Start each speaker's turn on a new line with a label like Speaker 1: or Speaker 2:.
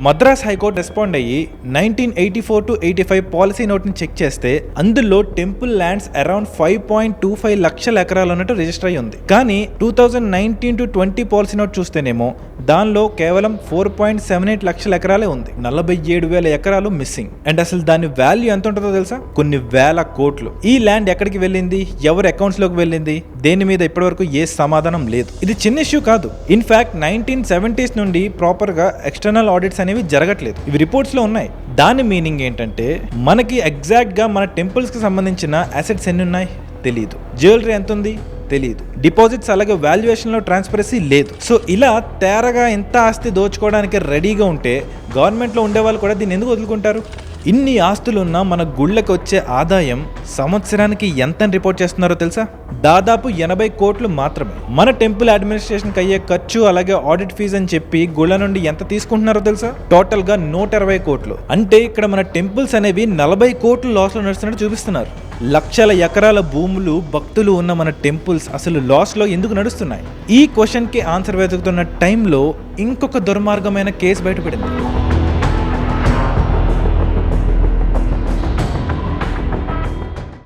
Speaker 1: Madras high court respond అయ్యి 1984 to 85 policy నోట్ని check చేస్తే అందులో టెంపుల్ ల్యాండ్స్ అరౌండ్ 5.25 లక్షల ఎకరాలు ఉన్నట్టు రిజిస్టర్ అయ్యి ఉంది. కానీ 2019 to 20 పాలసీ నోట్ చూస్తేనేమో దానిలో కేవలం 4.78 లక్షల ఎకరాలే ఉంది. 47,000 ఎకరాలు మిస్సింగ్. అండ్ అసలు దాని వాల్యూ ఎంత ఉంటుందో తెలుసా? కొన్ని వేల కోట్లు. ఈ ల్యాండ్ ఎక్కడికి వెళ్ళింది, ఎవరి అకౌంట్స్ లోకి వెళ్ళింది, దేని మీద ఇప్పటివరకు ఏ సమాధానం లేదు. ఇది చిన్న ఇష్యూ కాదు. ఇన్ఫాక్ట్ 1970s నుండి ప్రాపర్ గా ఎక్స్టర్నల్ ఆడిట్స్ అనేవి జరగట్లేదు. ఇవి రిపోర్ట్స్ లో ఉన్నాయి. దాని మీనింగ్ ఏంటంటే మనకి ఎగ్జాక్ట్ గా మన టెంపుల్స్ కి సంబంధించిన అసెట్స్ ఎన్ని ఉన్నాయి తెలియదు, జ్యువెలరీ ఎంత ఉంది తెలియదు, డిపాజిట్స్ అలాగే వాల్యుయేషన్ లో ట్రాన్స్పరెన్సీ లేదు. సో ఇలా తేరగా ఎంత ఆస్తి దోచుకోవడానికి రెడీగా ఉంటే గవర్నమెంట్ లో ఉండే వాళ్ళు కూడా దీన్ని ఎందుకు వదులుకుంటారు? ఇన్ని ఆస్తులున్నా మన గుళ్ళకి వచ్చే ఆదాయం సంవత్సరానికి ఎంత రిపోర్ట్ చేస్తున్నారో తెలుసా? దాదాపు 80 కోట్లు మాత్రమే. మన టెంపుల్ అడ్మినిస్ట్రేషన్కి అయ్యే ఖర్చు అలాగే ఆడిట్ ఫీజు అని చెప్పి గుళ్ళ నుండి ఎంత తీసుకుంటున్నారో తెలుసా? టోటల్ గా 120 కోట్లు. అంటే ఇక్కడ మన టెంపుల్స్ అనేవి 40 కోట్లు లాస్ లో నడుస్తున్నట్టు చూపిస్తున్నారు. లక్షల ఎకరాల భూములు, భక్తులు ఉన్న మన టెంపుల్స్ అసలు లాస్ లో ఎందుకు నడుస్తున్నాయి? ఈ క్వశ్చన్ కి ఆన్సర్ వెతుకుతున్న టైంలో ఇంకొక దుర్మార్గమైన కేసు బయటపడింది.